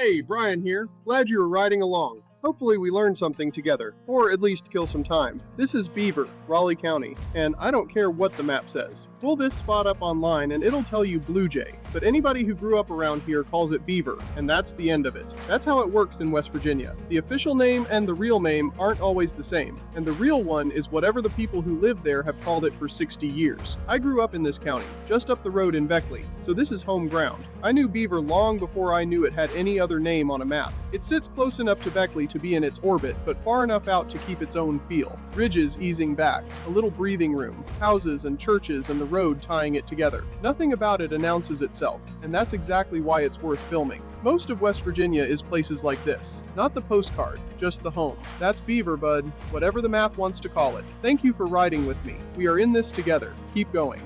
Hey, Brian here. Glad you were riding along. Hopefully we learned something together, or at least kill some time. This is Beaver, Raleigh County, and I don't care what the map says. Pull this spot up online and it'll tell you Blue Jay, but anybody who grew up around here calls it Beaver, and that's the end of it. That's how it works in West Virginia. The official name and the real name aren't always the same, and the real one is whatever the people who live there have called it for 60 years. I grew up in this county, just up the road in Beckley, so this is home ground. I knew Beaver long before I knew it had any other name on a map. It sits close enough to Beckley to be in its orbit, but far enough out to keep its own feel. Ridges easing back, a little breathing room, houses and churches and the road tying it together. Nothing about it announces itself, and that's exactly why it's worth filming. Most of West Virginia is places like this. Not the postcard, just the home. That's Beaver, bud, whatever the map wants to call it. Thank you for riding with me. We are in this together. Keep going.